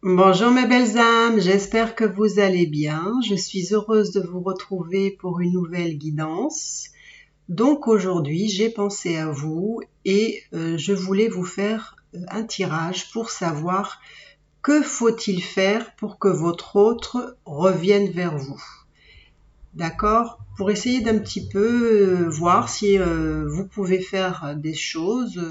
Bonjour mes belles âmes, j'espère que vous allez bien. Je suis heureuse de vous retrouver pour une nouvelle guidance. Donc aujourd'hui, j'ai pensé à vous et je voulais vous faire un tirage pour savoir que faut-il faire pour que votre autre revienne vers vous. D'accord? Pour essayer d'un petit peu voir si vous pouvez faire des choses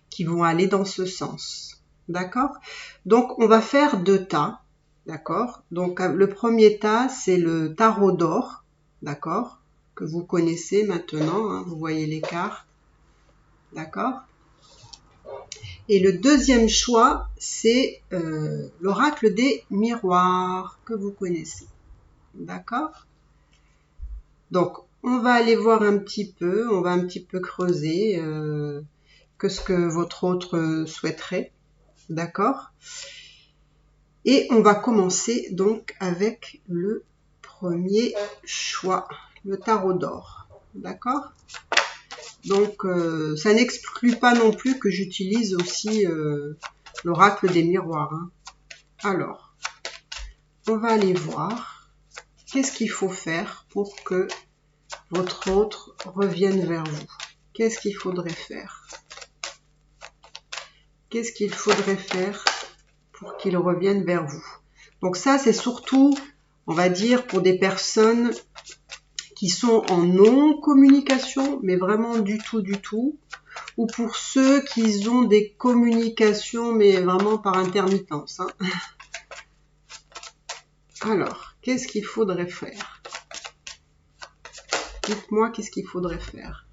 qui vont aller dans ce sens. D'accord? Donc, on va faire 2 tas. D'accord? Donc, le premier tas, c'est le tarot d'or. D'accord? Que vous connaissez maintenant. Hein, vous voyez les cartes. D'accord? Et le deuxième choix, c'est l'oracle des miroirs que vous connaissez. D'accord? Donc, on va aller voir un petit peu, on va un petit peu creuser que ce que votre autre souhaiterait. D'accord? Et on va commencer donc avec le premier choix, le tarot d'or. D'accord? Donc, ça n'exclut pas non plus que j'utilise aussi l'oracle des miroirs. Hein. Alors, on va aller voir qu'est-ce qu'il faut faire pour que votre autre revienne vers vous. Qu'est-ce qu'il faudrait faire? Qu'est-ce qu'il faudrait faire pour qu'il revienne vers vous? Donc ça, c'est surtout, on va dire, pour des personnes qui sont en non-communication, mais vraiment du tout, ou pour ceux qui ont des communications, mais vraiment par intermittence. Hein. Alors, qu'est-ce qu'il faudrait faire? Dites-moi, qu'est-ce qu'il faudrait faire?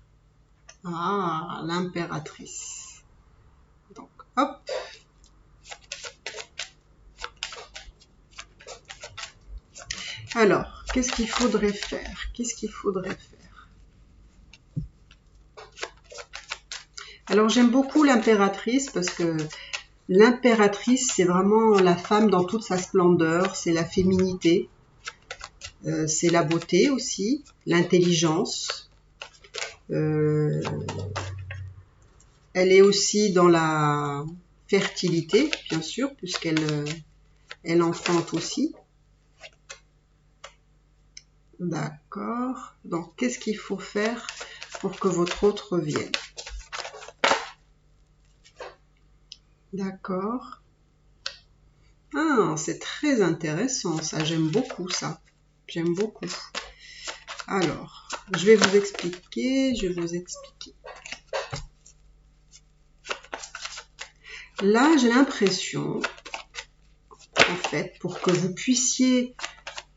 Ah, l'impératrice. Donc, hop. Alors, qu'est-ce qu'il faudrait faire? Qu'est-ce qu'il faudrait faire? Alors, j'aime beaucoup l'impératrice parce que l'impératrice, c'est vraiment la femme dans toute sa splendeur, c'est la féminité, c'est la beauté aussi, l'intelligence. Elle est aussi dans la fertilité, bien sûr, puisqu'elle enfante aussi. D'accord. Donc, qu'est-ce qu'il faut faire pour que votre autre revienne? D'accord. Ah, c'est très intéressant, ça. J'aime beaucoup ça. J'aime beaucoup. Alors, je vais vous expliquer. Là, j'ai l'impression, en fait, pour que vous puissiez,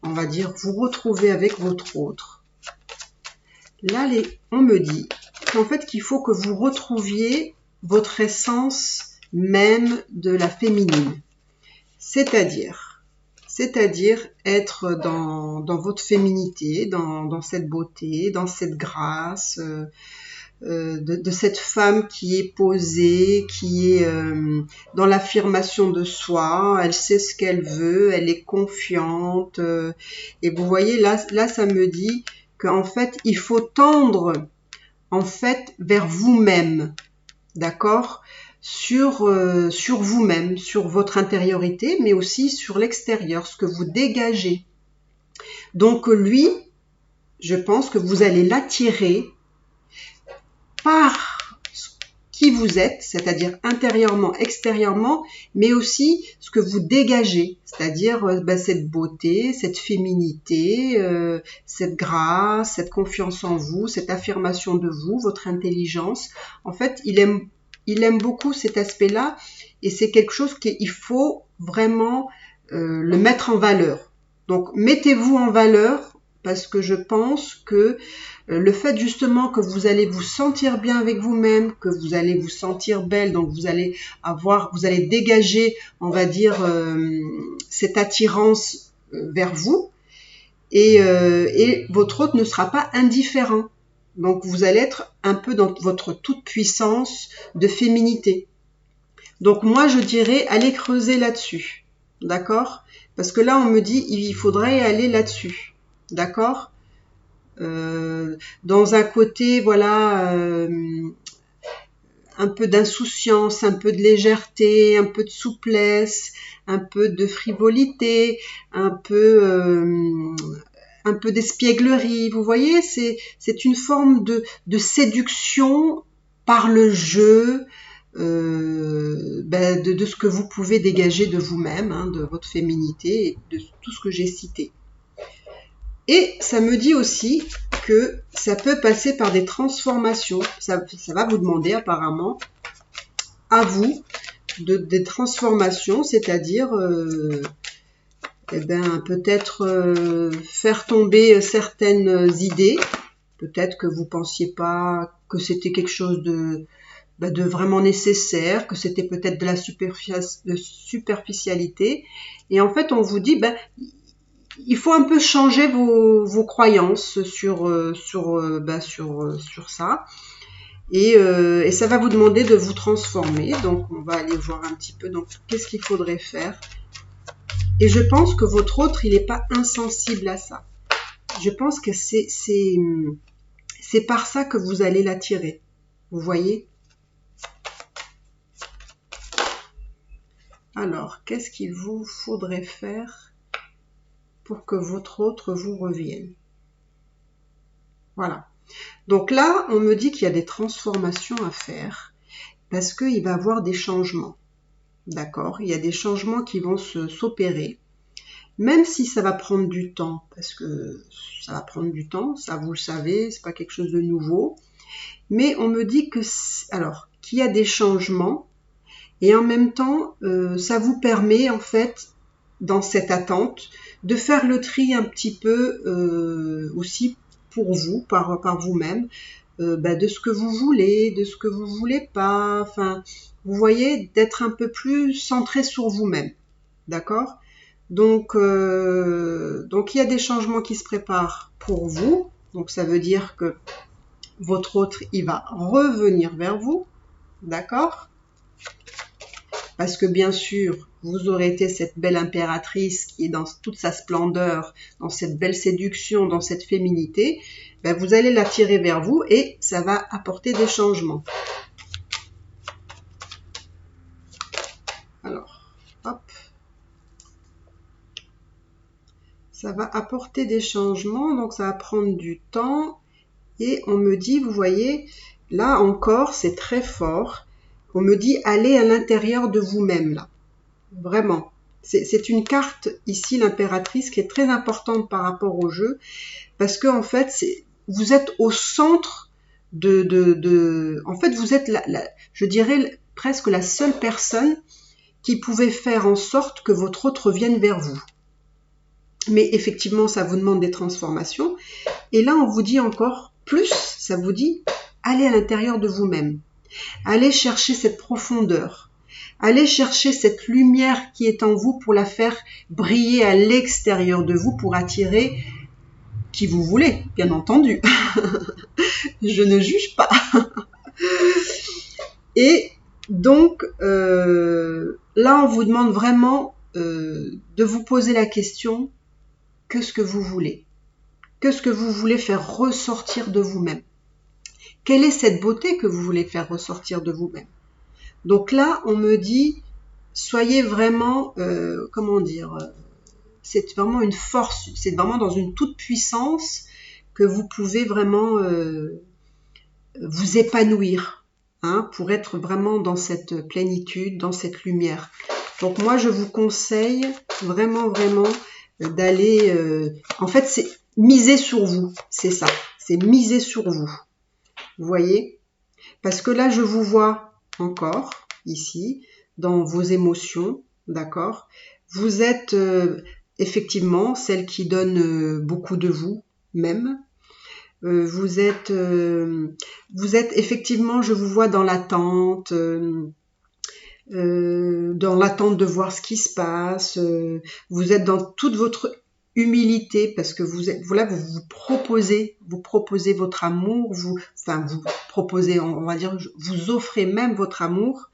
on va dire, vous retrouver avec votre autre. Là, on me dit qu'en fait, qu'il faut que vous retrouviez votre essence même de la féminine. C'est-à-dire être dans votre féminité, dans cette beauté, dans cette grâce, de cette femme qui est posée, qui est dans l'affirmation de soi, elle sait ce qu'elle veut, elle est confiante. Et vous voyez, là, ça me dit qu'en fait, il faut tendre en fait vers vous-même, d'accord ? Sur vous-même, sur votre intériorité, mais aussi sur l'extérieur, ce que vous dégagez. Donc lui, je pense que vous allez l'attirer par qui vous êtes, c'est-à-dire intérieurement, extérieurement, mais aussi ce que vous dégagez, c'est-à-dire cette beauté, cette féminité, cette grâce, cette confiance en vous, cette affirmation de vous, votre intelligence. En fait, il aime beaucoup cet aspect-là et c'est quelque chose qu'il faut vraiment le mettre en valeur. Donc, mettez-vous en valeur parce que je pense que le fait justement que vous allez vous sentir bien avec vous-même, que vous allez vous sentir belle, donc vous allez dégager, on va dire, cette attirance vers vous et votre autre ne sera pas indifférent. Donc, vous allez être un peu dans votre toute puissance de féminité. Donc, moi, je dirais, allez creuser là-dessus. D'accord? Parce que là, on me dit, il faudrait aller là-dessus. D'accord? Dans un côté, voilà, un peu d'insouciance, un peu de légèreté, un peu de souplesse, un peu de frivolité, un peu d'espièglerie. Vous voyez, c'est une forme de séduction par le jeu, de ce que vous pouvez dégager de vous-même, hein, de votre féminité et de tout ce que j'ai cité. Et ça me dit aussi que ça peut passer par des transformations. Ça va vous demander apparemment à vous des transformations, c'est-à-dire peut-être faire tomber certaines idées. Peut-être que vous pensiez pas que c'était quelque chose de vraiment nécessaire, que c'était peut-être de la superficialité. Et en fait, on vous dit, il faut un peu changer vos croyances sur ça. Et ça va vous demander de vous transformer. Donc, on va aller voir un petit peu. Donc, qu'est-ce qu'il faudrait faire? Et je pense que votre autre, il n'est pas insensible à ça. Je pense que c'est par ça que vous allez l'attirer. Vous voyez? Alors, qu'est-ce qu'il vous faudrait faire pour que votre autre vous revienne? Voilà. Donc là, on me dit qu'il y a des transformations à faire parce qu'il va y avoir des changements. D'accord? Il y a des changements qui vont s'opérer. Même si ça va prendre du temps, parce que ça va prendre du temps, ça vous le savez, c'est pas quelque chose de nouveau. Mais on me dit qu'il y a des changements et en même temps, ça vous permet en fait, dans cette attente, de faire le tri un petit peu aussi pour vous, par vous-même, de ce que vous voulez, de ce que vous voulez pas. Enfin, vous voyez, d'être un peu plus centré sur vous-même. D'accord ? Donc il y a des changements qui se préparent pour vous. Donc ça veut dire que votre autre, il va revenir vers vous. D'accord ? Parce que bien sûr, vous aurez été cette belle impératrice qui est dans toute sa splendeur, dans cette belle séduction, dans cette féminité. Vous allez l'attirer vers vous et ça va apporter des changements. Alors, hop. Ça va apporter des changements, donc ça va prendre du temps. Et on me dit, vous voyez, là encore, c'est très fort. On me dit, allez à l'intérieur de vous-même, là. Vraiment. C'est une carte, ici, l'impératrice, qui est très importante par rapport au jeu. Parce que, en fait, vous êtes au centre en fait, vous êtes, je dirais, presque la seule personne qui pouvait faire en sorte que votre autre vienne vers vous. Mais effectivement, ça vous demande des transformations. Et là, on vous dit encore plus, ça vous dit, allez à l'intérieur de vous-même. Allez chercher cette profondeur. Allez chercher cette lumière qui est en vous pour la faire briller à l'extérieur de vous pour attirer qui vous voulez, bien entendu. Je ne juge pas. Et donc, là, on vous demande vraiment de vous poser la question, qu'est-ce que vous voulez? Qu'est-ce que vous voulez faire ressortir de vous-même? Quelle est cette beauté que vous voulez faire ressortir de vous-même? Donc là, on me dit, soyez vraiment, c'est vraiment une force, c'est vraiment dans une toute puissance que vous pouvez vraiment vous épanouir, hein, pour être vraiment dans cette plénitude, dans cette lumière. Donc moi, je vous conseille vraiment, vraiment d'aller... en fait, c'est miser sur vous, c'est ça. C'est miser sur vous. Vous voyez? Parce que là, je vous vois encore, ici, dans vos émotions, d'accord? Vous êtes effectivement celle qui donne beaucoup de vous, même. Vous êtes effectivement, je vous vois dans l'attente, de voir ce qui se passe. Vous êtes dans toute votre humilité parce que vous proposez votre amour, vous proposez, on va dire, vous offrez même votre amour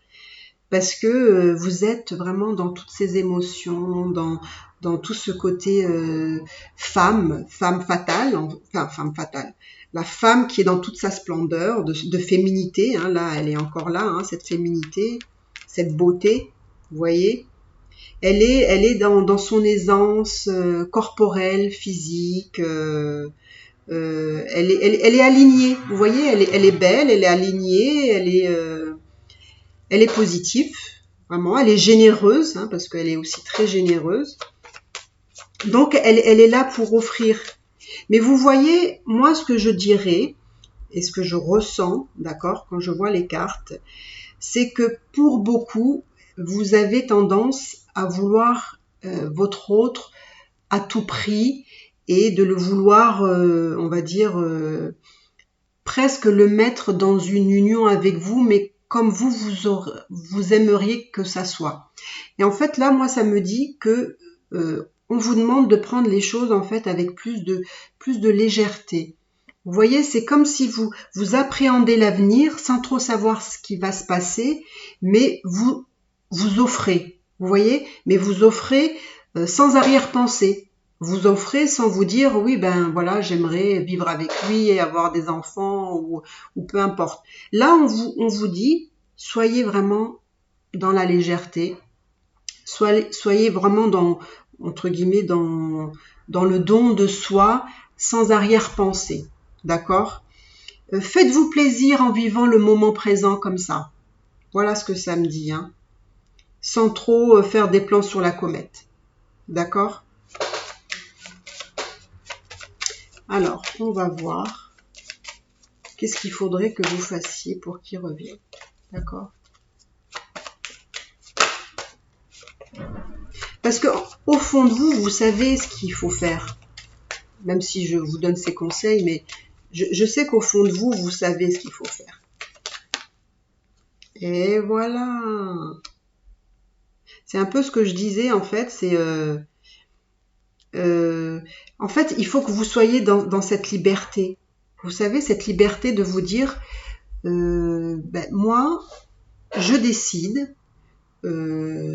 parce que vous êtes vraiment dans toutes ces émotions, dans tout ce côté femme fatale, femme fatale. la femme qui est dans toute sa splendeur de féminité. Hein, là, elle est encore là, hein, cette féminité, cette beauté, vous voyez. Elle est dans son aisance corporelle, physique. Elle est alignée, vous voyez, elle est belle, elle est alignée, elle est positive, vraiment, elle est généreuse, hein, parce qu'elle est aussi très généreuse. Donc, elle est là pour offrir. Mais vous voyez, moi, ce que je dirais, et ce que je ressens, d'accord, quand je vois les cartes, c'est que pour beaucoup, vous avez tendance à vouloir votre autre à tout prix et de le vouloir, on va dire, presque le mettre dans une union avec vous, mais comme vous aimeriez que ça soit. Et en fait, là, moi, ça me dit que on vous demande de prendre les choses en fait avec plus de légèreté. Vous voyez, c'est comme si vous appréhendez l'avenir sans trop savoir ce qui va se passer, mais vous offrez. Vous voyez, mais vous offrez sans arrière-pensée. Vous offrez sans vous dire oui ben voilà j'aimerais vivre avec lui et avoir des enfants ou peu importe. Là on vous dit soyez vraiment dans la légèreté, soyez vraiment dans entre guillemets dans le don de soi sans arrière-pensée, d'accord. Faites-vous plaisir en vivant le moment présent comme ça. Voilà ce que ça me dit, hein. Sans trop faire des plans sur la comète, d'accord. Alors, on va voir qu'est-ce qu'il faudrait que vous fassiez pour qu'il revienne. D'accord? Parce que au fond de vous, vous savez ce qu'il faut faire. Même si je vous donne ces conseils, mais je sais qu'au fond de vous, vous savez ce qu'il faut faire. Et voilà. C'est un peu ce que je disais, en fait, c'est... en fait, il faut que vous soyez dans cette liberté. Vous savez, cette liberté de vous dire, moi, je décide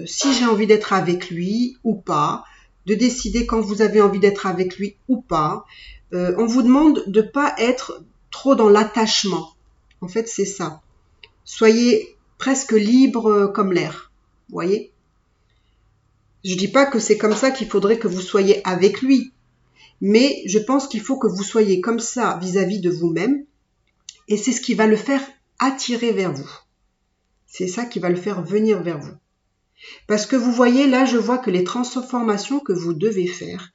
si j'ai envie d'être avec lui ou pas, de décider quand vous avez envie d'être avec lui ou pas. On vous demande de pas être trop dans l'attachement. En fait, c'est ça. Soyez presque libre comme l'air. Vous voyez ? Je dis pas que c'est comme ça qu'il faudrait que vous soyez avec lui, mais je pense qu'il faut que vous soyez comme ça vis-à-vis de vous-même, et c'est ce qui va le faire attirer vers vous. C'est ça qui va le faire venir vers vous. Parce que vous voyez, là, je vois que les transformations que vous devez faire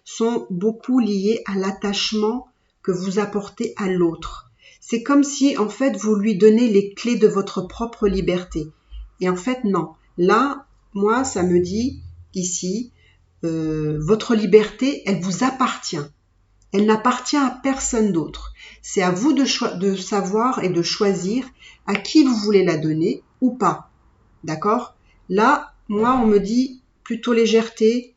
sont beaucoup liées à l'attachement que vous apportez à l'autre. C'est comme si, en fait, vous lui donnez les clés de votre propre liberté. Et en fait, non. Là, moi, ça me dit, ici, votre liberté, elle vous appartient. Elle n'appartient à personne d'autre. C'est à vous de savoir et de choisir à qui vous voulez la donner ou pas. D'accord ? Là, moi, on me dit plutôt légèreté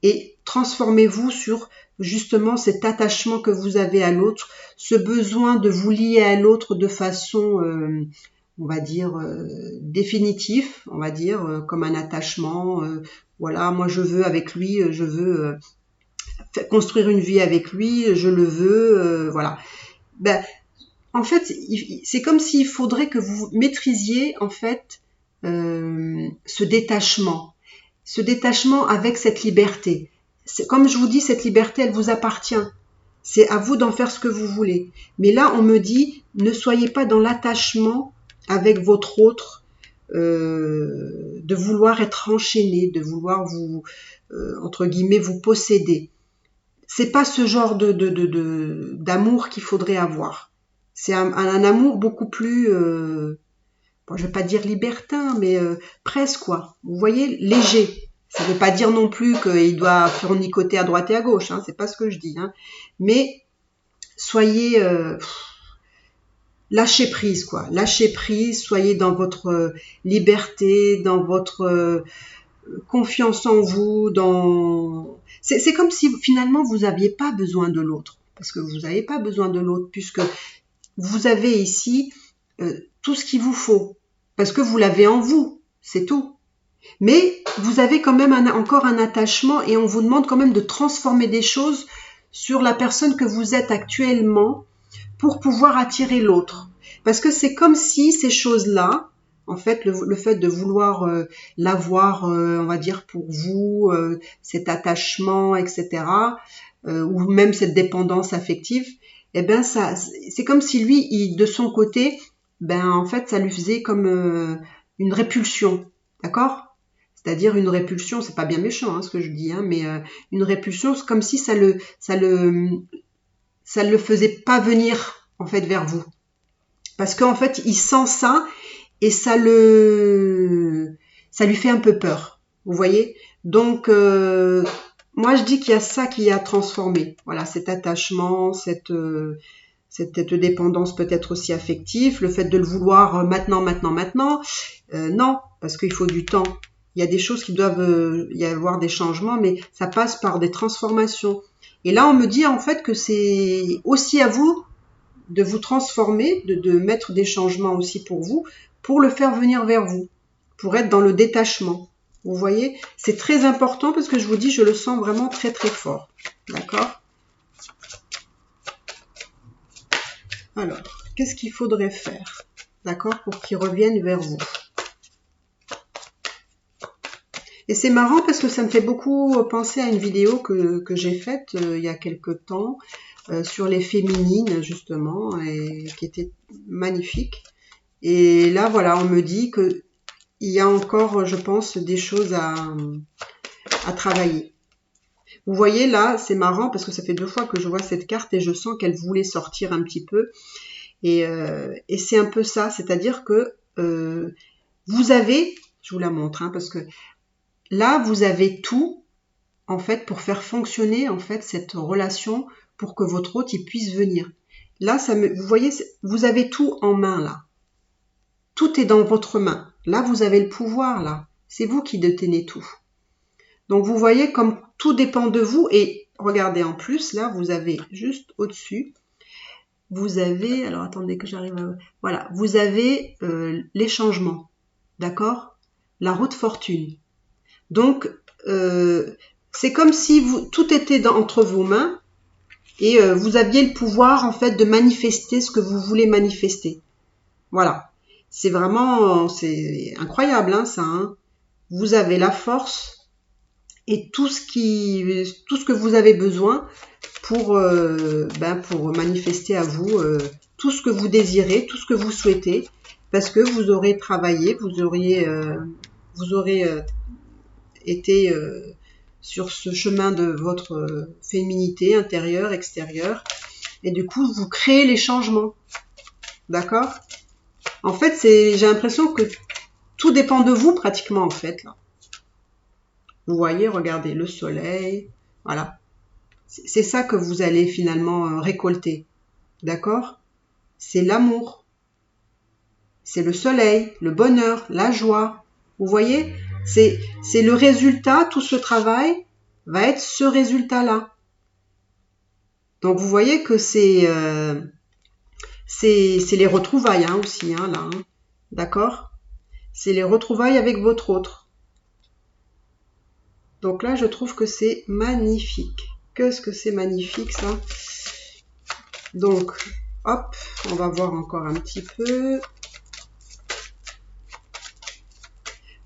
et transformez-vous sur justement cet attachement que vous avez à l'autre, ce besoin de vous lier à l'autre de façon, on va dire, définitive, on va dire, comme un attachement. Voilà, moi je veux avec lui, je veux construire une vie avec lui, je le veux, voilà. Ben, en fait, c'est comme s'il faudrait que vous maîtrisiez en fait ce détachement avec cette liberté. Comme je vous dis, cette liberté, elle vous appartient. C'est à vous d'en faire ce que vous voulez. Mais là, on me dit, ne soyez pas dans l'attachement avec votre autre, de vouloir être enchaîné, de vouloir vous, entre guillemets, vous posséder. C'est pas ce genre d'amour qu'il faudrait avoir. C'est un amour beaucoup plus, bon, je vais pas dire libertin, mais presque quoi. Vous voyez, léger. Ça veut pas dire non plus qu'il doit fournicoter à droite et à gauche, hein, c'est pas ce que je dis. Hein. Mais soyez lâchez prise, quoi. Lâchez prise, soyez dans votre liberté, dans votre confiance en vous, c'est comme si finalement vous n'aviez pas besoin de l'autre, parce que vous n'avez pas besoin de l'autre, puisque vous avez ici tout ce qu'il vous faut, parce que vous l'avez en vous, c'est tout. Mais vous avez quand même encore un attachement et on vous demande quand même de transformer des choses sur la personne que vous êtes actuellement pour pouvoir attirer l'autre. Parce que c'est comme si ces choses-là, en fait, le fait de vouloir l'avoir, on va dire, pour vous, cet attachement, etc., ou même cette dépendance affective, eh ben ça, c'est comme si lui, de son côté, ben en fait, ça lui faisait comme une répulsion, d'accord? C'est-à-dire une répulsion, c'est pas bien méchant ce que je dis, mais une répulsion, c'est comme si ça le faisait pas venir en fait vers vous, parce qu'en fait, il sent ça et ça lui fait un peu peur, vous voyez. Donc moi je dis qu'il y a ça qui a transformé, voilà, cet attachement, cette dépendance peut-être aussi affective, le fait de le vouloir maintenant, non, parce qu'il faut du temps. Il y a des choses qui doivent y avoir des changements, mais ça passe par des transformations. Et là, on me dit en fait que c'est aussi à vous de vous transformer, de mettre des changements aussi pour vous, pour le faire venir vers vous, pour être dans le détachement. Vous voyez, c'est très important parce que je vous dis, je le sens vraiment très très fort. D'accord ? Alors, qu'est-ce qu'il faudrait faire, d'accord, pour qu'il revienne vers vous? Et c'est marrant parce que ça me fait beaucoup penser à une vidéo que j'ai faite il y a quelque temps sur les féminines, justement, et qui était magnifique. Et là, voilà, on me dit qu'il y a encore, je pense, des choses à travailler. Vous voyez, là, c'est marrant parce que ça fait 2 fois que je vois cette carte et je sens qu'elle voulait sortir un petit peu. Et c'est un peu ça, c'est-à-dire que vous avez, je vous la montre, parce que là, vous avez tout, en fait, pour faire fonctionner, en fait, cette relation, pour que votre hôte, il puisse venir. Là, vous voyez, vous avez tout en main, là. Tout est dans votre main. Là, vous avez le pouvoir, là. C'est vous qui détenez tout. Donc, vous voyez comme tout dépend de vous. Et regardez, en plus, là, vous avez juste au-dessus, vous avez, alors attendez que j'arrive à... Voilà, vous avez les changements, d'accord? La roue de fortune. Donc, c'est comme si tout était entre vos mains et vous aviez le pouvoir, en fait, de manifester ce que vous voulez manifester. Voilà. C'est vraiment, c'est incroyable, ça. Vous avez la force et tout ce que vous avez besoin pour manifester à vous tout ce que vous désirez, tout ce que vous souhaitez, parce que vous aurez travaillé, vous aurez été sur ce chemin de votre féminité intérieure, extérieure, et du coup vous créez les changements, d'accord? En fait, j'ai l'impression que tout dépend de vous pratiquement, en fait, là. Vous voyez, regardez, le soleil, voilà. C'est ça que vous allez finalement récolter, d'accord? C'est l'amour, c'est le soleil, le bonheur, la joie. Vous voyez, c'est le résultat, tout ce travail va être ce résultat-là. Donc vous voyez que c'est les retrouvailles aussi, là, d'accord? C'est les retrouvailles avec votre autre. Donc là, je trouve que c'est magnifique. Qu'est-ce que c'est magnifique, ça? Donc, hop, on va voir encore un petit peu.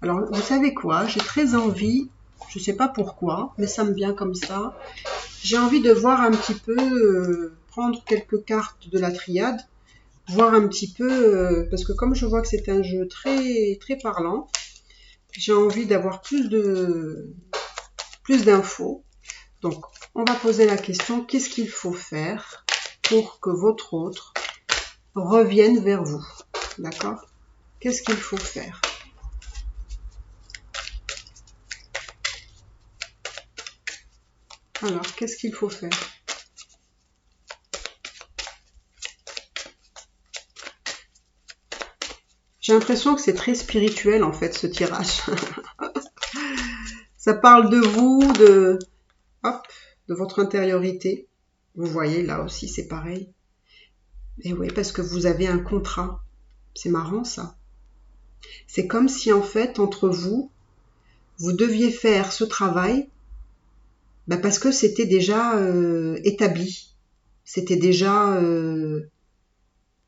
Alors, vous savez quoi? J'ai très envie, je ne sais pas pourquoi, mais ça me vient comme ça. J'ai envie de voir un petit peu, prendre quelques cartes de la triade, voir un petit peu, parce que comme je vois que c'est un jeu très, très parlant, j'ai envie d'avoir plus d'infos. Donc, on va poser la question, qu'est-ce qu'il faut faire pour que votre autre revienne vers vous? D'accord? Qu'est-ce qu'il faut faire? Alors, qu'est-ce qu'il faut faire? J'ai l'impression que c'est très spirituel, en fait, ce tirage. Ça parle de vous, de votre intériorité. Vous voyez, là aussi, c'est pareil. Et oui, parce que vous avez un contrat. C'est marrant, ça. C'est comme si, en fait, entre vous, vous deviez faire ce travail parce que c'était déjà établi. C'était déjà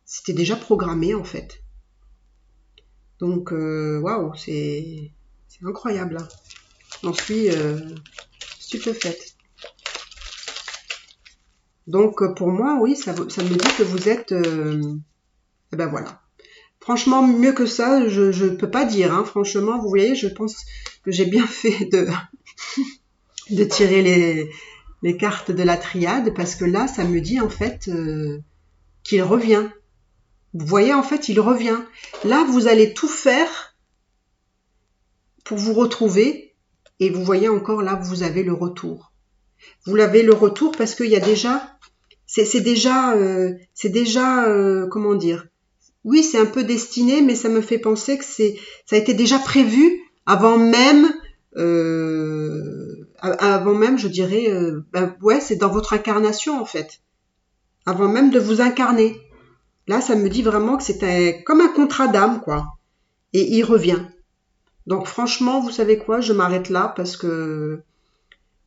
c'était déjà programmé en fait. Donc, waouh, c'est incroyable. Hein. J'en suis stupéfaite. Donc, pour moi, oui, ça me dit que vous êtes... eh ben voilà. Franchement, mieux que ça, je ne peux pas dire. Hein. Franchement, vous voyez, je pense que j'ai bien fait de tirer les cartes de la triade, parce que là, ça me dit en fait qu'il revient. Vous voyez, en fait, il revient. Là, vous allez tout faire pour vous retrouver. Et vous voyez encore, là, vous avez le retour. Vous l'avez le retour parce qu'il y a déjà... C'est déjà, comment dire? Oui, c'est un peu destiné, mais ça me fait penser que ça a été déjà prévu avant même, je dirais, ouais, c'est dans votre incarnation en fait, avant même de vous incarner. Là, ça me dit vraiment que c'est comme un contrat d'âme, quoi. Et il revient. Donc franchement, vous savez quoi, je m'arrête là parce que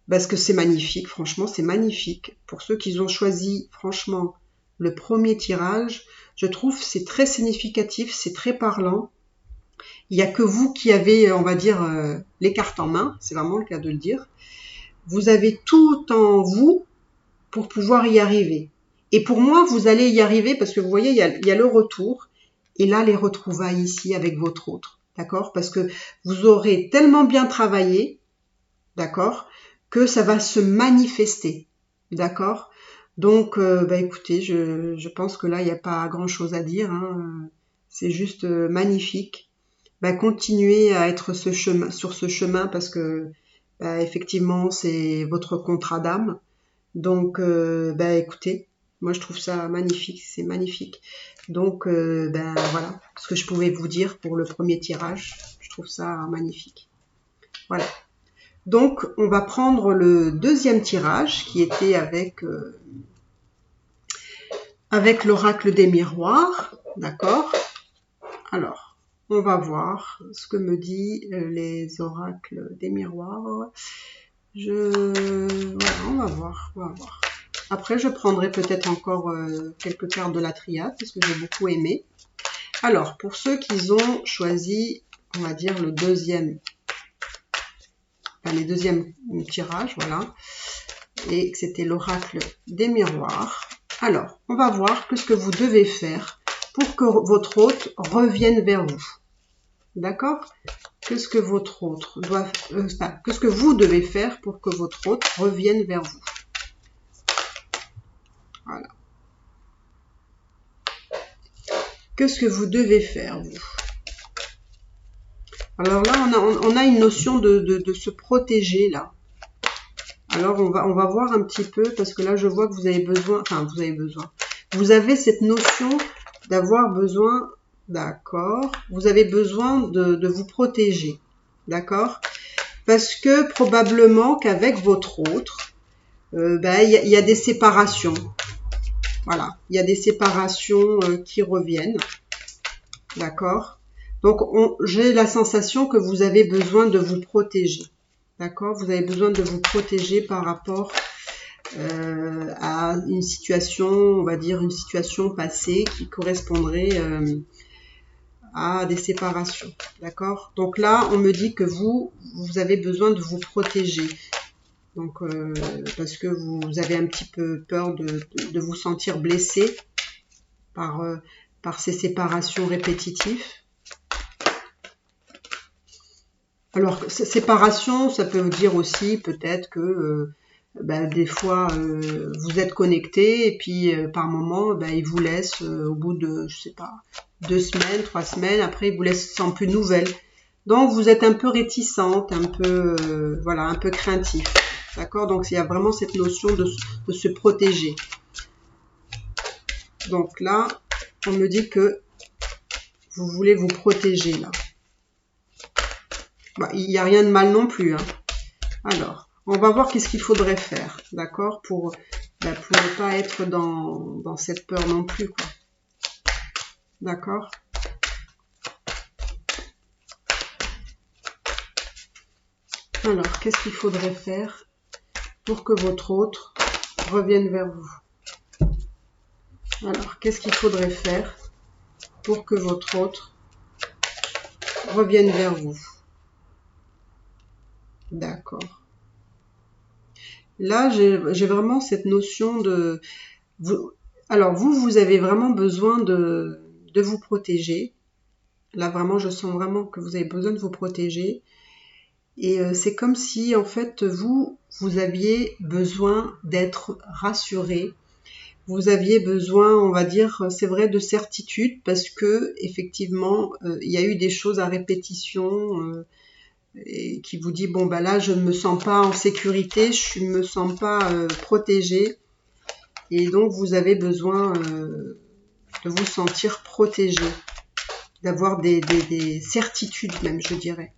c'est magnifique, franchement, c'est magnifique. Pour ceux qui ont choisi, franchement, le premier tirage, je trouve c'est très significatif, c'est très parlant. Il n'y a que vous qui avez, on va dire, les cartes en main, c'est vraiment le cas de le dire. Vous avez tout en vous pour pouvoir y arriver. Et pour moi, vous allez y arriver parce que vous voyez, il y a le retour et là, les retrouvailles ici avec votre autre, d'accord? Parce que vous aurez tellement bien travaillé, d'accord, que ça va se manifester, d'accord? Donc, écoutez, je pense que là, il n'y a pas grand-chose à dire, hein. C'est juste magnifique. Continuez à être sur ce chemin parce que, effectivement, c'est votre contrat d'âme. Donc, écoutez, moi, je trouve ça magnifique, c'est magnifique. Donc, voilà ce que je pouvais vous dire pour le premier tirage. Je trouve ça magnifique. Voilà. Donc, on va prendre le deuxième tirage qui était avec l'oracle des miroirs. D'accord? Alors, on va voir ce que me dit les oracles des miroirs. Voilà, on va voir. Après, je prendrai peut-être encore quelques cartes de la triade parce que j'ai beaucoup aimé. Alors, pour ceux qui ont choisi, on va dire, les deuxièmes tirages, voilà, et que c'était l'oracle des miroirs. Alors, on va voir ce que vous devez faire pour que votre hôte revienne vers vous. D'accord? Qu'est-ce que votre hôte doit, qu'est-ce que vous devez faire pour que votre hôte revienne vers vous? Voilà. Qu'est-ce que vous devez faire, vous? Alors là, on a une notion de se protéger, là. Alors, on va voir un petit peu, parce que là, je vois que vous avez besoin, vous avez cette notion d'avoir besoin, d'accord, vous avez besoin de vous protéger, d'accord, parce que probablement qu'avec votre autre, il y a des séparations, voilà, il y a des séparations qui reviennent, d'accord, donc j'ai la sensation que vous avez besoin de vous protéger. D'accord, vous avez besoin de vous protéger par rapport à une situation, on va dire une situation passée qui correspondrait à des séparations. D'accord, donc là, on me dit que vous avez besoin de vous protéger. Donc, parce que vous avez un petit peu peur de vous sentir blessé par ces séparations répétitives. Alors, séparation, ça peut dire aussi peut-être que des fois, vous êtes connecté et puis par moment, il vous laisse au bout de, je sais pas, 2 semaines, 3 semaines, après il vous laisse sans plus de nouvelles. Donc, vous êtes un peu réticente, un peu, voilà, un peu craintif. D'accord? Donc, il y a vraiment cette notion de se protéger. Donc là, on me dit que vous voulez vous protéger là. Il n'y a rien de mal non plus. Hein. Alors, on va voir qu'est-ce qu'il faudrait faire, d'accord, pour ne pas être dans cette peur non plus, quoi. D'accord? Alors, qu'est-ce qu'il faudrait faire pour que votre autre revienne vers vous? Alors, qu'est-ce qu'il faudrait faire pour que votre autre revienne vers vous? D'accord. Là, j'ai vraiment cette notion de... alors, vous avez vraiment besoin de vous protéger. Là, vraiment, je sens vraiment que vous avez besoin de vous protéger. Et c'est comme si, en fait, vous aviez besoin d'être rassuré. Vous aviez besoin, on va dire, c'est vrai, de certitude, parce que effectivement, il y a eu des choses à répétition et qui vous dit, bon, bah là, je ne me sens pas en sécurité, je ne me sens pas protégée. Et donc, vous avez besoin de vous sentir protégé, d'avoir des certitudes même, je dirais.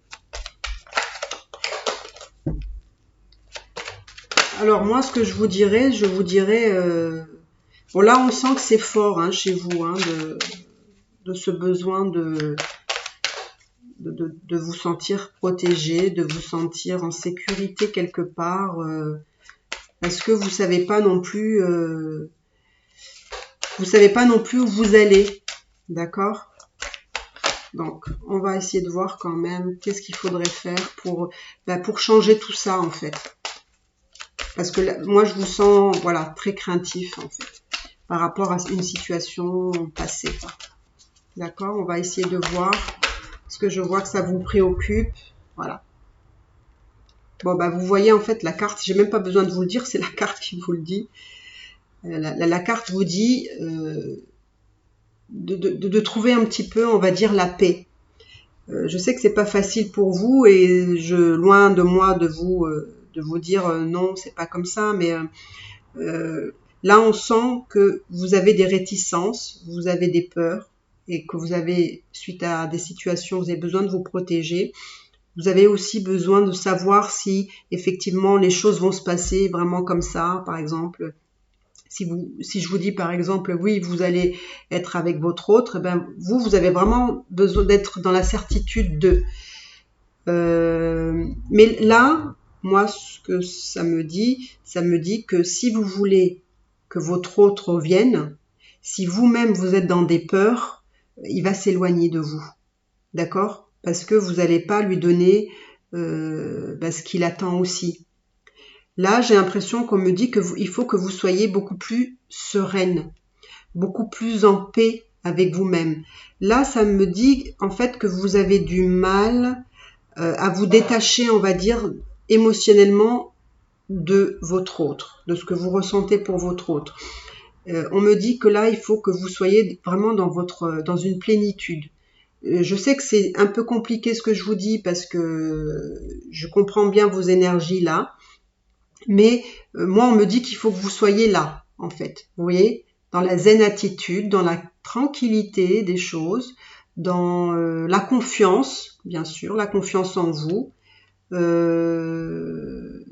Alors moi, ce que je vous dirais, bon là, on sent que c'est fort hein, chez vous, hein, de ce besoin de vous sentir protégé, de vous sentir en sécurité quelque part, parce que vous savez pas non plus où vous allez, d'accord? Donc, on va essayer de voir quand même qu'est-ce qu'il faudrait faire pour changer tout ça en fait. Parce que là, moi, je vous sens, voilà, très craintif en fait, par rapport à une situation passée. D'accord? On va essayer de voir, parce que je vois que ça vous préoccupe. Voilà. Bon, bah, vous voyez en fait la carte, j'ai même pas besoin de vous le dire, c'est la carte qui vous le dit. La carte vous dit de trouver un petit peu, on va dire, la paix. Je sais que c'est pas facile pour vous et loin de moi de vous dire non, c'est pas comme ça, mais là on sent que vous avez des réticences, vous avez des peurs et que vous avez, suite à des situations, vous avez besoin de vous protéger. Vous avez aussi besoin de savoir si effectivement les choses vont se passer vraiment comme ça, par exemple. Si je vous dis par exemple, oui, vous allez être avec votre autre, eh ben vous avez vraiment besoin d'être dans la certitude de. Mais là, moi, ce que ça me dit que si vous voulez que votre autre revienne, si vous-même vous êtes dans des peurs, il va s'éloigner de vous, d'accord? Parce que vous n'allez pas lui donner ce qu'il attend aussi. Là, j'ai l'impression qu'on me dit il faut que vous soyez beaucoup plus sereine, beaucoup plus en paix avec vous-même. Là, ça me dit en fait que vous avez du mal à vous détacher, on va dire, émotionnellement de votre autre, de ce que vous ressentez pour votre autre. On me dit que là, il faut que vous soyez vraiment dans une plénitude. Je sais que c'est un peu compliqué ce que je vous dis parce que je comprends bien vos énergies là, mais moi on me dit qu'il faut que vous soyez là en fait, vous voyez, dans la zen attitude, dans la tranquillité des choses, dans la confiance, bien sûr, la confiance en vous, le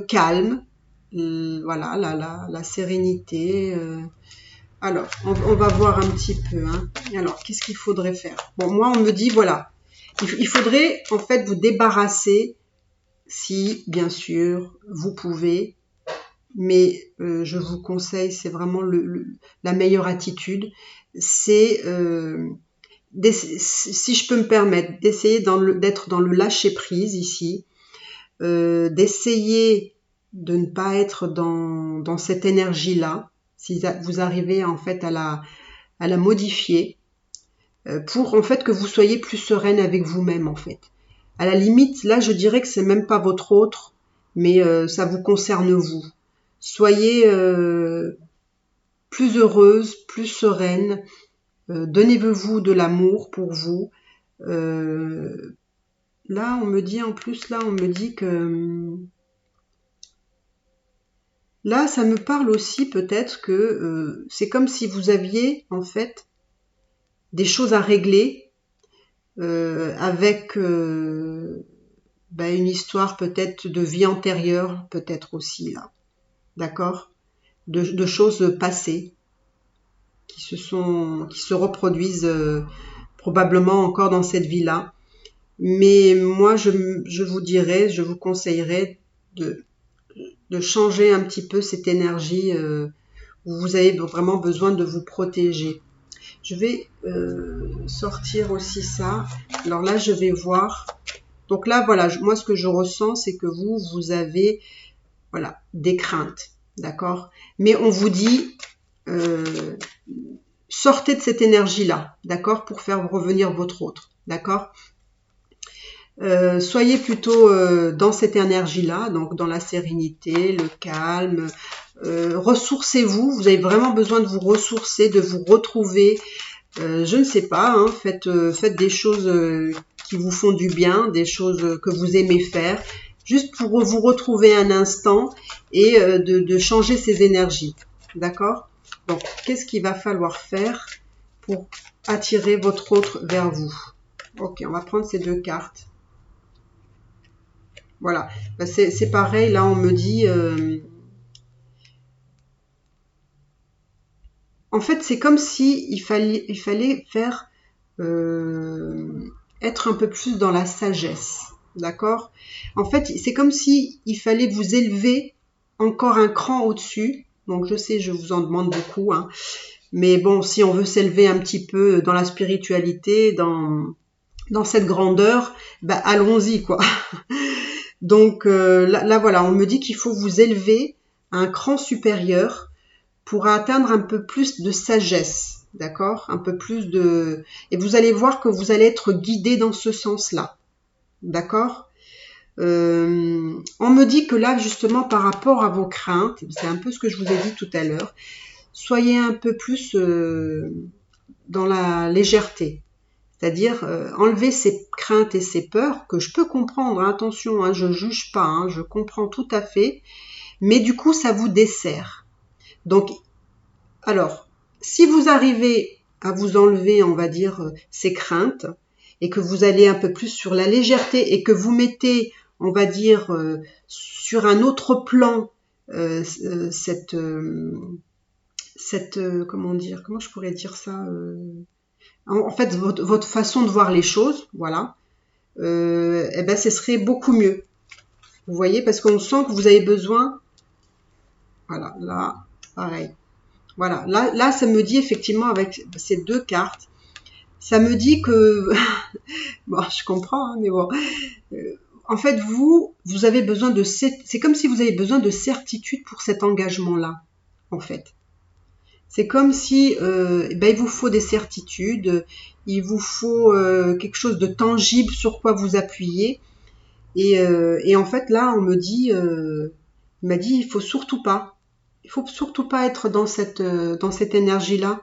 calme, voilà, la sérénité. Alors, on va voir un petit peu. Hein. Alors, qu'est-ce qu'il faudrait faire? Bon, moi, on me dit, voilà, il faudrait en fait vous débarrasser, si, bien sûr, vous pouvez, mais je vous conseille, c'est vraiment la meilleure attitude, c'est, si je peux me permettre, d'essayer d'être dans le lâcher-prise ici, d'essayer de ne pas être dans cette énergie-là, si vous arrivez en fait à la modifier, pour en fait que vous soyez plus sereine avec vous-même en fait. À la limite, là je dirais que c'est même pas votre autre, mais ça vous concerne vous. Soyez plus heureuse, plus sereine, donnez-vous de l'amour pour vous. Là on me dit en plus, là on me dit que là, ça me parle aussi peut-être que c'est comme si vous aviez en fait des choses à régler avec une histoire peut-être de vie antérieure, peut-être aussi là, d'accord, de choses passées qui se reproduisent probablement encore dans cette vie-là. Mais moi, je vous conseillerais de changer un petit peu cette énergie vous avez vraiment besoin de vous protéger. Je vais sortir aussi ça. Alors là, je vais voir. Donc là, voilà, moi, ce que je ressens, c'est que vous avez, voilà, des craintes, d'accord? Mais on vous dit, sortez de cette énergie-là, d'accord? Pour faire revenir votre autre, d'accord? Soyez plutôt dans cette énergie-là, donc dans la sérénité, le calme. Ressourcez-vous, vous avez vraiment besoin de vous ressourcer, de vous retrouver. Je ne sais pas, hein, faites des choses qui vous font du bien, des choses que vous aimez faire, juste pour vous retrouver un instant et de changer ces énergies. D'accord? Donc, qu'est-ce qu'il va falloir faire pour attirer votre autre vers vous? Ok, on va prendre ces deux cartes. Voilà, ben, c'est pareil, là on me dit... en fait, c'est comme si il fallait faire... être un peu plus dans la sagesse, d'accord? En fait, c'est comme si il fallait vous élever encore un cran au-dessus. Donc, je sais, je vous en demande beaucoup, hein. Mais bon, si on veut s'élever un petit peu dans la spiritualité, dans cette grandeur, bah, allons-y, quoi. Donc, là, voilà, on me dit qu'il faut vous élever à un cran supérieur pour atteindre un peu plus de sagesse, d'accord? Un peu plus de... Et vous allez voir que vous allez être guidé dans ce sens-là, d'accord? On me dit que là, justement, par rapport à vos craintes, c'est un peu ce que je vous ai dit tout à l'heure, soyez un peu plus dans la légèreté. C'est-à-dire enlever ces craintes et ces peurs, que je peux comprendre, hein, attention, hein, je ne juge pas, hein, je comprends tout à fait, mais du coup, ça vous dessert. Donc, alors, si vous arrivez à vous enlever, on va dire, ces craintes, et que vous allez un peu plus sur la légèreté, et que vous mettez, on va dire, sur un autre plan, comment dire, comment je pourrais dire ça, en fait, votre façon de voir les choses, voilà, eh ben, ce serait beaucoup mieux. Vous voyez, parce qu'on sent que vous avez besoin, voilà, là, pareil. Voilà, là, ça me dit effectivement avec ces deux cartes, ça me dit que, bon, je comprends, hein, mais bon, en fait, vous avez besoin de, c'est comme si vous avez besoin de certitude pour cet engagement-là, en fait. C'est comme si, ben, il vous faut des certitudes, il vous faut quelque chose de tangible sur quoi vous appuyer. Et en fait, là, on me dit, il m'a dit, il faut surtout pas être dans cette énergie-là.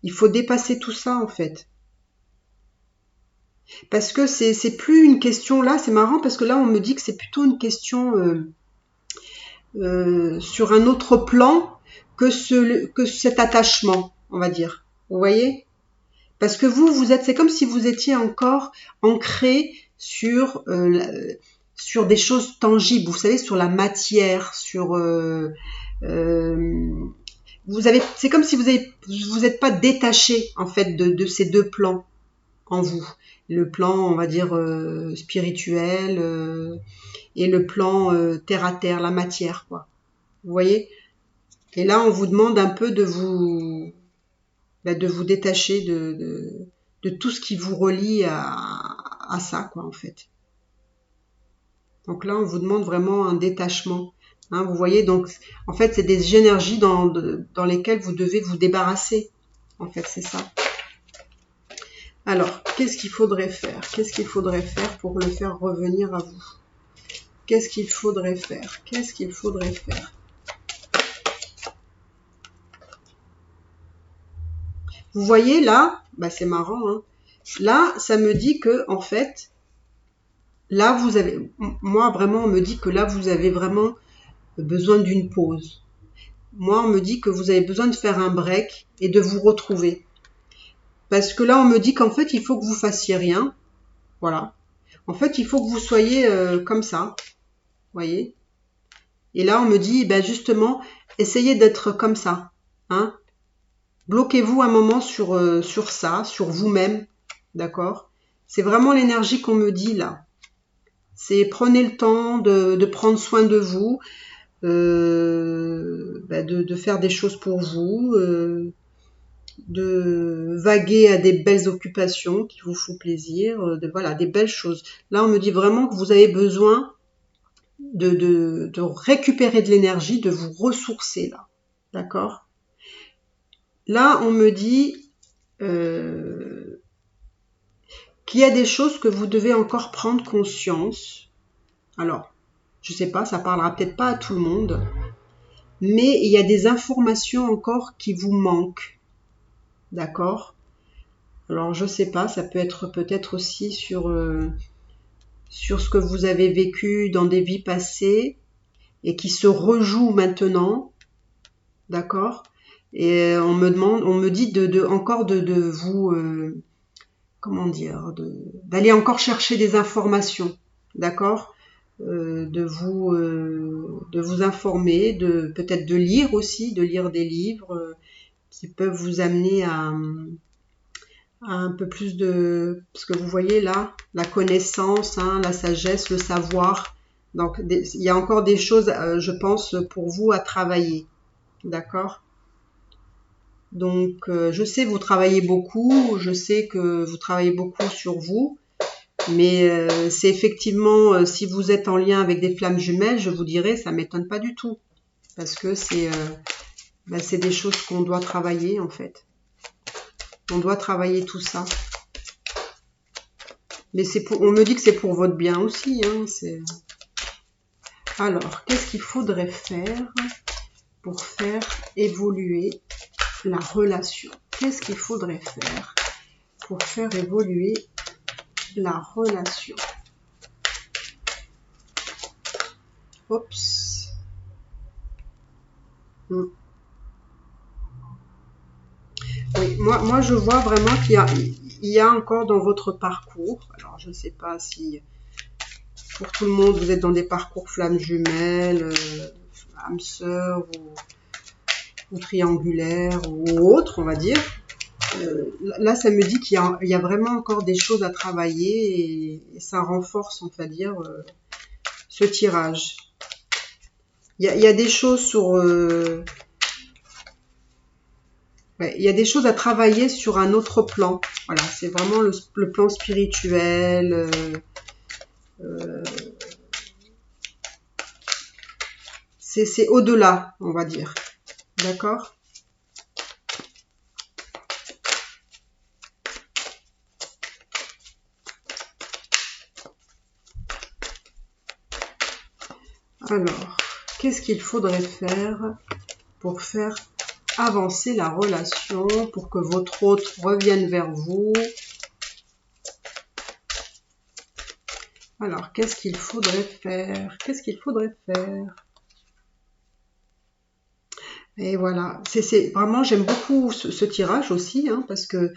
Il faut dépasser tout ça, en fait. Parce que c'est plus une question là, c'est marrant parce que là, on me dit que c'est plutôt une question sur un autre plan que cet attachement, on va dire. Vous voyez? Parce que c'est comme si vous étiez encore ancré sur des choses tangibles. Vous savez, sur la matière, c'est comme si vous n'êtes pas détaché en fait de ces deux plans en vous. Le plan, on va dire spirituel et le plan terre à terre, la matière, quoi. Vous voyez? Et là, on vous demande un peu de vous détacher de tout ce qui vous relie à ça, quoi, en fait. Donc là, on vous demande vraiment un détachement. Hein, vous voyez, donc, en fait, c'est des énergies dans lesquelles vous devez vous débarrasser. En fait, c'est ça. Alors, qu'est-ce qu'il faudrait faire? Qu'est-ce qu'il faudrait faire pour le faire revenir à vous? Qu'est-ce qu'il faudrait faire? Qu'est-ce qu'il faudrait faire? Vous voyez là, bah c'est marrant, hein. Là, ça me dit que en fait, là moi vraiment, on me dit que là vous avez vraiment besoin d'une pause. Moi, on me dit que vous avez besoin de faire un break et de vous retrouver. Parce que là, on me dit qu'en fait, il faut que vous fassiez rien. Voilà. En fait, il faut que vous soyez comme ça. Vous voyez? Et là, on me dit, ben justement, essayez d'être comme ça. Hein? Bloquez-vous un moment sur ça, sur vous-même. D'accord? C'est vraiment l'énergie qu'on me dit là. C'est prenez le temps de prendre soin de vous. de faire des choses pour vous, de vaguer à des belles occupations qui vous font plaisir, voilà, des belles choses. Là, on me dit vraiment que vous avez besoin de récupérer de l'énergie, de vous ressourcer là. D'accord? Là, on me dit qu'il y a des choses que vous devez encore prendre conscience. Alors, je sais pas, ça parlera peut-être pas à tout le monde, mais il y a des informations encore qui vous manquent. D'accord? Alors, je sais pas, ça peut être peut-être aussi sur ce que vous avez vécu dans des vies passées et qui se rejoue maintenant. D'accord? Et on me dit encore de vous, comment dire, d'aller encore chercher des informations. D'accord? De vous informer, peut-être de lire aussi, de lire des livres qui peuvent vous amener à un peu plus parce que vous voyez là, la connaissance, hein, la sagesse, le savoir. Donc il y a encore des choses, je pense, pour vous à travailler. D'accord? Donc je sais vous travaillez beaucoup, je sais que vous travaillez beaucoup sur vous, mais c'est effectivement, si vous êtes en lien avec des flammes jumelles, je vous dirais, ça m'étonne pas du tout. Parce que c'est des choses qu'on doit travailler en fait. On doit travailler tout ça. Mais on me dit que c'est pour votre bien aussi. Hein, alors, qu'est-ce qu'il faudrait faire pour faire évoluer la relation? Qu'est-ce qu'il faudrait faire pour faire évoluer la relation? Oups. Oui, moi je vois vraiment qu'il y a encore dans votre parcours, alors je ne sais pas si pour tout le monde vous êtes dans des parcours flammes jumelles, âmes sœurs ou triangulaires ou autres, on va dire. Là, ça me dit qu'il y a vraiment encore des choses à travailler et ça renforce, on va dire, ce tirage. Il y a des choses sur... il y a des choses à travailler sur un autre plan. Voilà, c'est vraiment le plan spirituel. C'est au-delà, on va dire. D'accord ? Alors, qu'est-ce qu'il faudrait faire pour faire avancer la relation, pour que votre hôte revienne vers vous? Alors, qu'est-ce qu'il faudrait faire? Qu'est-ce qu'il faudrait faire? Et voilà, c'est vraiment, j'aime beaucoup ce tirage aussi, hein, parce que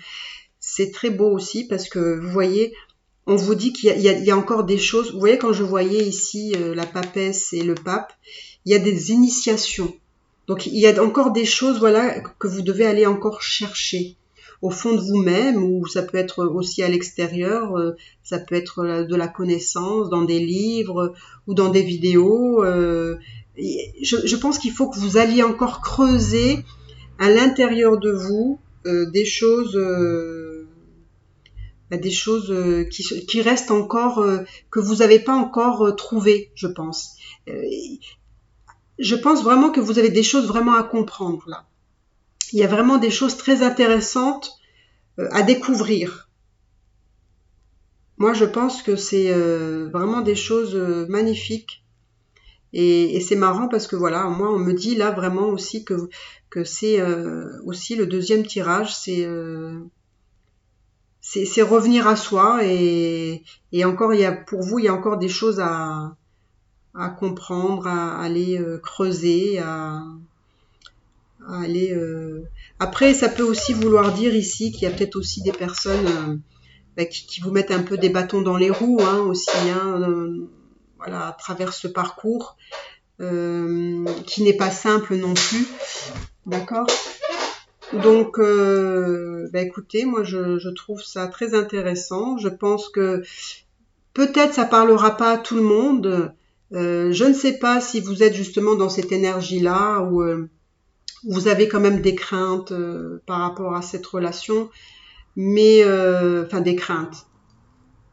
c'est très beau aussi, parce que vous voyez, on vous dit qu'il y a encore des choses. Vous voyez, quand je voyais ici la papesse et le pape, il y a des initiations. Donc, il y a encore des choses, voilà, que vous devez aller encore chercher au fond de vous-même, ou ça peut être aussi à l'extérieur, ça peut être de la connaissance, dans des livres ou dans des vidéos. Je pense qu'il faut que vous alliez encore creuser à l'intérieur de vous des choses qui restent encore, que vous n'avez pas encore trouvées, je pense. Je pense vraiment que vous avez des choses vraiment à comprendre là. Il y a vraiment des choses très intéressantes à découvrir. Moi, je pense que c'est vraiment des choses magnifiques. Et c'est marrant parce que voilà, moi, on me dit là vraiment aussi que c'est aussi le deuxième tirage, c'est revenir à soi et encore pour vous il y a encore des choses à comprendre, à aller creuser, à aller après ça peut aussi vouloir dire ici qu'il y a peut-être aussi des personnes qui vous mettent un peu des bâtons dans les roues hein, aussi hein, voilà à travers ce parcours qui n'est pas simple non plus, d'accord. Donc, écoutez, moi je trouve ça très intéressant. Je pense que peut-être ça parlera pas à tout le monde, Je ne sais pas si vous êtes justement dans cette énergie-là ou vous avez quand même des craintes par rapport à cette relation, mais enfin des craintes.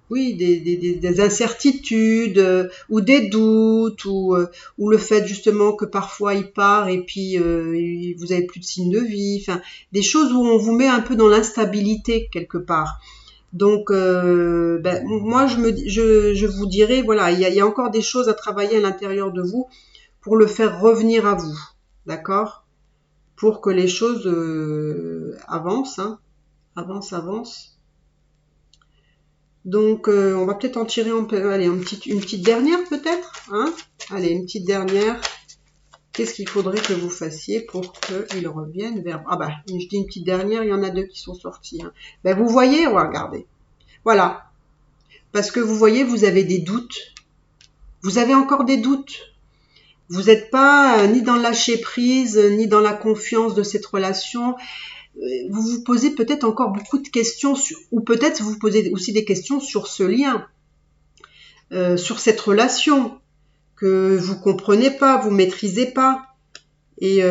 Oui, des incertitudes ou des doutes ou le fait justement que parfois il part et puis vous avez plus de signe de vie, enfin des choses où on vous met un peu dans l'instabilité quelque part. Donc moi je vous dirais voilà il y a encore des choses à travailler à l'intérieur de vous pour le faire revenir à vous, d'accord? Pour que les choses avancent, hein, avancent. Donc, on va peut-être en tirer allez, une petite dernière peut-être, hein? Allez, une petite dernière. Qu'est-ce qu'il faudrait que vous fassiez pour qu'ils reviennent vers... Ah bah, je dis une petite dernière, il y en a deux qui sont sortis. Hein. Ben, vous voyez, on va regarder. Voilà. Parce que vous voyez, vous avez des doutes. Vous avez encore des doutes. Vous n'êtes pas ni dans le lâcher prise, ni dans la confiance de cette relation. Vous vous posez peut-être encore beaucoup de questions, ou peut-être vous posez aussi des questions sur ce lien, sur cette relation que vous comprenez pas, vous maîtrisez pas. Et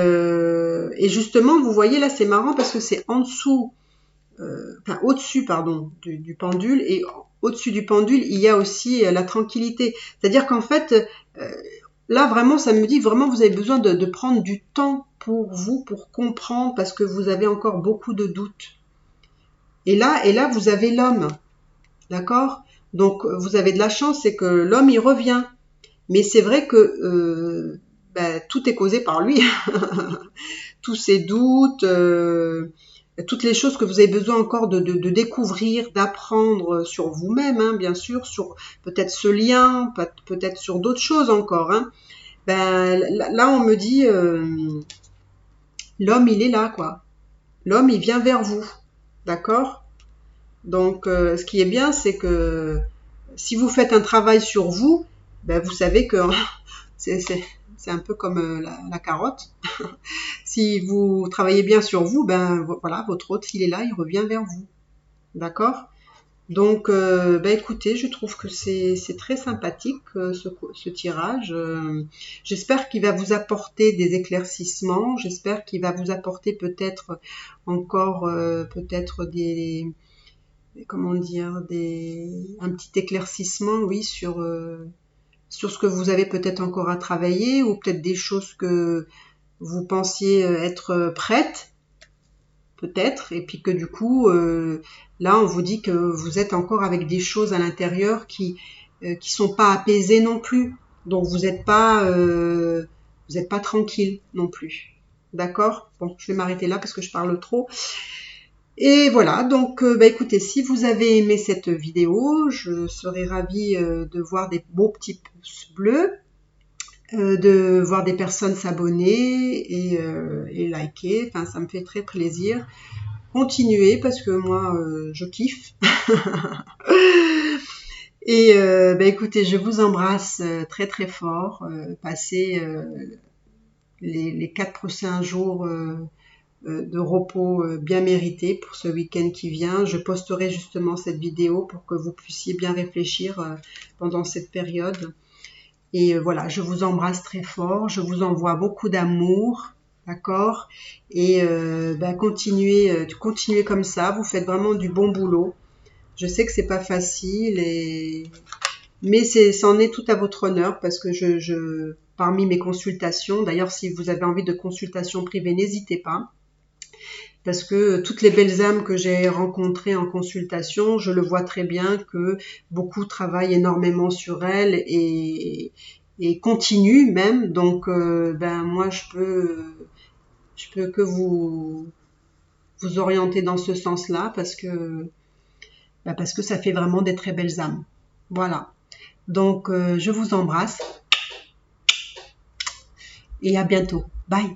justement, vous voyez là, c'est marrant parce que c'est en dessous, enfin au-dessus, pardon, du pendule, et au-dessus du pendule, il y a aussi la tranquillité. C'est-à-dire qu'en fait, là vraiment, ça me dit vraiment, vous avez besoin de prendre du temps pour vous, pour comprendre, parce que vous avez encore beaucoup de doutes. Et là, vous avez l'homme, d'accord? Donc, vous avez de la chance, c'est que l'homme, il revient. Mais c'est vrai que tout est causé par lui. Tous ces doutes, toutes les choses que vous avez besoin encore de découvrir, d'apprendre sur vous-même, hein, bien sûr, sur peut-être ce lien, peut-être sur d'autres choses encore. Hein. Là, on me dit, l'homme, il est là, quoi. L'homme, il vient vers vous. D'accord? Donc, ce qui est bien, c'est que si vous faites un travail sur vous, vous savez que c'est un peu comme la carotte. Si vous travaillez bien sur vous, voilà, votre hôte, il est là, il revient vers vous. D'accord? Donc, écoutez, je trouve que c'est très sympathique ce tirage. J'espère qu'il va vous apporter des éclaircissements. J'espère qu'il va vous apporter peut-être encore peut-être comment dire, un petit éclaircissement, oui, sur ce que vous avez peut-être encore à travailler ou peut-être des choses que vous pensiez être prête, peut-être, et puis que du coup, là, on vous dit que vous êtes encore avec des choses à l'intérieur qui sont pas apaisées non plus. Donc vous n'êtes pas tranquille non plus. D'accord? Bon, je vais m'arrêter là parce que je parle trop. Et voilà, donc écoutez, si vous avez aimé cette vidéo, je serais ravie de voir des beaux petits pouces bleus, de voir des personnes s'abonner et liker, enfin ça me fait très plaisir. Continuez parce que moi je kiffe. Et écoutez, je vous embrasse très très fort. Passez les 4 prochains jours de repos bien mérité pour ce week-end qui vient. Je posterai justement cette vidéo pour que vous puissiez bien réfléchir pendant cette période. Et voilà, je vous embrasse très fort, je vous envoie beaucoup d'amour, d'accord? Et continuez comme ça, vous faites vraiment du bon boulot. Je sais que c'est pas facile, mais c'en est tout à votre honneur parce que parmi mes consultations, d'ailleurs si vous avez envie de consultation privée, n'hésitez pas. Parce que toutes les belles âmes que j'ai rencontrées en consultation, je le vois très bien que beaucoup travaillent énormément sur elles et continuent même. Donc, moi, je peux que vous orienter dans ce sens-là parce que ça fait vraiment des très belles âmes. Voilà. Donc, je vous embrasse et à bientôt. Bye.